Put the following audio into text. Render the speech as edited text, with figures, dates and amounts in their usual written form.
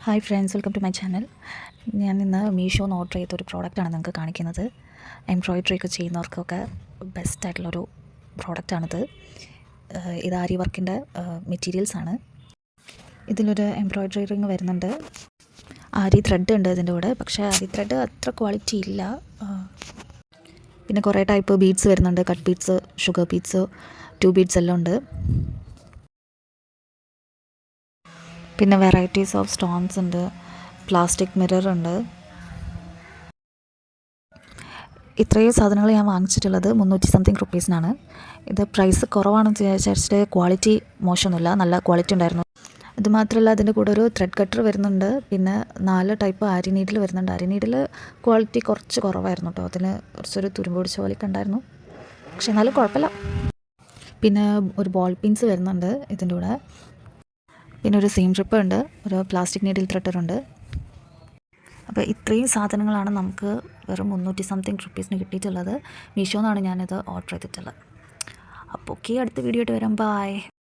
Hi friends, welcome to my channel. ഞാൻ ഇന്ന് മീഷോന്ന് order ചെയ്തൊരു പ്രോഡക്റ്റാണ് നിങ്ങൾക്ക് കാണിക്കുന്നത്. എംബ്രോയ്ഡറി ഒക്കെ ചെയ്യുന്നവർക്കൊക്കെ ബെസ്റ്റായിട്ടുള്ളൊരു പ്രോഡക്റ്റാണിത്. ഇത് ആരി വർക്കിൻ്റെ മെറ്റീരിയൽസാണ്. ഇതിലൊരു എംബ്രോയ്ഡറി റിങ് വരുന്നുണ്ട്. ആരി ത്രെഡ് ഉണ്ട് ഇതിൻ്റെ കൂടെ, പക്ഷേ ആരി ത്രെഡ് അത്ര ക്വാളിറ്റി ഇല്ല. പിന്നെ കുറേ ടൈപ്പ് ബീഡ്സ് വരുന്നുണ്ട്. Cut beads, sugar beads, 2 beads എല്ലാം ഉണ്ട്. പിന്നെ വെറൈറ്റീസ് ഓഫ് സ്റ്റോൺസ് ഉണ്ട്. പ്ലാസ്റ്റിക് മിറർ ഉണ്ട്. ഇത്രയും സാധനങ്ങൾ ഞാൻ വാങ്ങിച്ചിട്ടുള്ളത് 300 സംതിങ് റുപ്പീസിനാണ്. ഇത് പ്രൈസ് കുറവാണെന്ന് വിചാരിച്ചിട്ട് ക്വാളിറ്റി മോശമൊന്നുമില്ല, നല്ല ക്വാളിറ്റി ഉണ്ടായിരുന്നു. ഇത് മാത്രമല്ല, അതിൻ്റെ കൂടെ ഒരു ത്രെഡ് കട്ടർ വരുന്നുണ്ട്. പിന്നെ 4 ടൈപ്പ് ആരി നീഡിൽ വരുന്നുണ്ട്. ആരി നീഡിൽ ക്വാളിറ്റി കുറച്ച് കുറവായിരുന്നു കേട്ടോ. അതിന് കുറച്ചൊരു തുരുമ്പ് പിടിച്ച പോലെയൊക്കെ ഉണ്ടായിരുന്നു, പക്ഷെ എന്നാലും കുഴപ്പമില്ല. പിന്നെ ഒരു ബോൾ പിൻസ് വരുന്നുണ്ട് ഇതിൻ്റെ കൂടെ. പിന്നെ ഒരു സീം ട്രിപ്പ് ഉണ്ട്, ഒരു പ്ലാസ്റ്റിക് നീഡിൽ ത്രെഡറുണ്ട്. അപ്പോൾ ഇത്രയും സാധനങ്ങളാണ് നമുക്ക് വെറും 300 സംതിങ് റുപ്പീസിന് കിട്ടിയിട്ടുള്ളത്. മീഷോന്നാണ് ഞാനിത് ഓർഡർ ചെയ്തിട്ടുള്ളത്. അപ്പോൾ ഓക്കെ, അടുത്ത വീഡിയോ ആയിട്ട് വരാം. ബൈ.